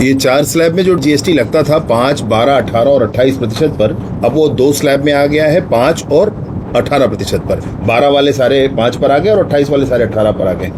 ये 4 स्लैब में जो जीएसटी लगता था 5, 12, 18 और 28% पर, अब वो 2 स्लैब में आ गया है 5 और 18% पर। 12 वाले सारे 5 पर आ गए और 28 वाले सारे 18 पर आ गए।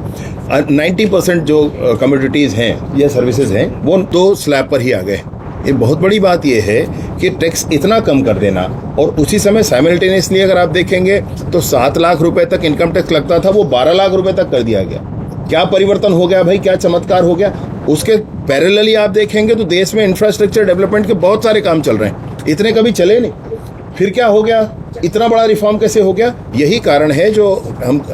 90% जो कमोडिटीज़ हैं या सर्विसेज हैं वो 2 स्लैब पर ही आ गए। ये बहुत बड़ी बात ये है कि टैक्स इतना कम कर देना, और उसी समय साइमल्टेनियसली अगर आप देखेंगे तो 7 लाख रुपए तक इनकम टैक्स लगता था, वो 12 लाख रुपए तक कर दिया गया। क्या परिवर्तन हो गया भाई, क्या चमत्कार हो गया। उसके पैरेलली आप देखेंगे तो देश में इंफ्रास्ट्रक्चर डेवलपमेंट के बहुत सारे काम चल रहे हैं, इतने कभी चले नहीं। फिर क्या हो गया, इतना बड़ा रिफॉर्म कैसे हो गया। यही कारण है जो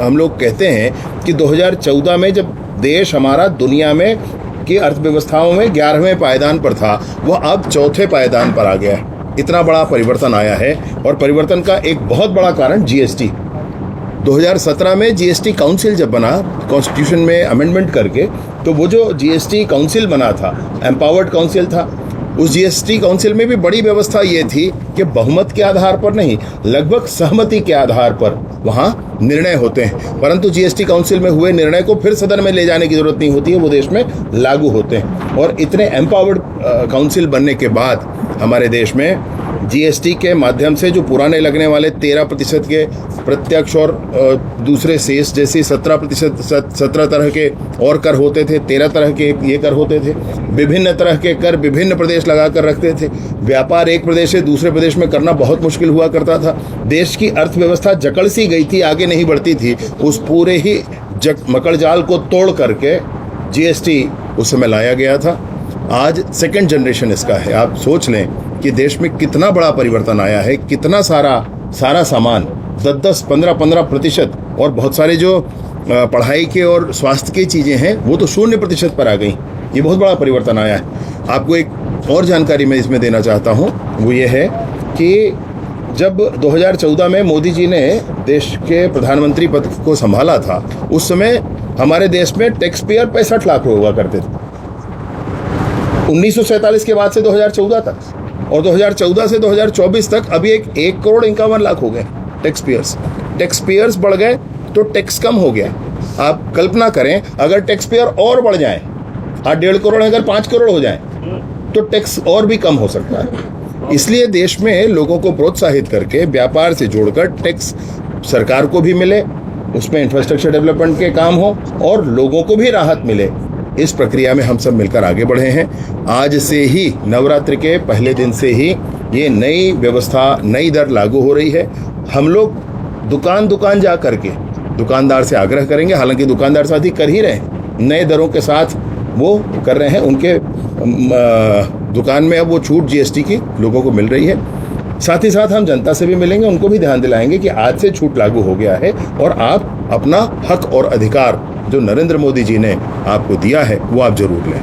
हम लोग कहते हैं कि 2014 में जब देश हमारा दुनिया में की अर्थव्यवस्थाओं में 11वें पायदान पर था, वह अब 4थे पायदान पर आ गया है। इतना बड़ा परिवर्तन आया है, और परिवर्तन का एक बहुत बड़ा कारण जीएसटी। 2017 में जीएसटी काउंसिल जब बना, कॉन्स्टिट्यूशन में अमेंडमेंट करके, तो वो जो जीएसटी काउंसिल बना था, एम्पावर्ड काउंसिल था। उस जीएसटी काउंसिल में भी बड़ी व्यवस्था ये थी कि बहुमत के आधार पर नहीं, लगभग सहमति के आधार पर वहाँ निर्णय होते हैं। परंतु जीएसटी काउंसिल में हुए निर्णय को फिर सदन में ले जाने की जरूरत नहीं होती है, वो देश में लागू होते हैं। और इतने एम्पावर्ड काउंसिल बनने के बाद हमारे देश में जीएसटी के माध्यम से जो पुराने लगने वाले 13% के प्रत्यक्ष और दूसरे शेष जैसे 17 तरह के और कर होते थे, 13 तरह के ये कर होते थे। विभिन्न तरह के कर विभिन्न प्रदेश लगा कर रखते थे। व्यापार एक प्रदेश से दूसरे प्रदेश में करना बहुत मुश्किल हुआ करता था। देश की अर्थव्यवस्था जकड़ सी गई थी, आगे नहीं बढ़ती थी। उस पूरे ही मकड़ जाल को तोड़ करके जीएसटी उस समय लाया गया था। आज सेकंड जनरेशन इसका है। आप सोच लें कि देश में कितना बड़ा परिवर्तन आया है, कितना सारा सामान 10, 15% और बहुत सारे जो पढ़ाई के और स्वास्थ्य की चीज़ें हैं वो तो 0% पर आ गई। ये बहुत बड़ा परिवर्तन आया है। आपको एक और जानकारी मैं इसमें देना चाहता हूँ, वो ये है कि जब 2014 में मोदी जी ने देश के प्रधानमंत्री पद को संभाला था, उस समय हमारे देश में टैक्स पेयर 65 लाख हुआ करते थे। 1947 के बाद से 2014 तक, और 2014 से 2024 तक अभी 1,51,00,000 हो गए टैक्स पेयर्स बढ़ गए तो टैक्स कम हो गया। आप कल्पना करें, अगर टैक्स पेयर और बढ़ जाए, 1.5 करोड़ अगर 5 करोड़ हो जाए तो टैक्स और भी कम हो सकता है। इसलिए देश में लोगों को प्रोत्साहित करके व्यापार से जोड़कर टैक्स सरकार को भी मिले, उसमें इंफ्रास्ट्रक्चर डेवलपमेंट के काम हो और लोगों को भी राहत मिले। इस प्रक्रिया में हम सब मिलकर आगे बढ़े हैं। आज से ही, नवरात्रि के पहले दिन से ही ये नई व्यवस्था, नई दर लागू हो रही है। हम लोग दुकान जा करके दुकानदार से आग्रह करेंगे, हालांकि दुकानदार साथी कर ही रहे हैं, नए दरों के साथ वो कर रहे हैं। उनके दुकान में अब वो छूट जीएसटी की लोगों को मिल रही है। साथ ही साथ हम जनता से भी मिलेंगे, उनको भी ध्यान दिलाएंगे कि आज से छूट लागू हो गया है और आप अपना हक और अधिकार जो नरेंद्र मोदी जी ने आपको दिया है वो आप जरूर लें।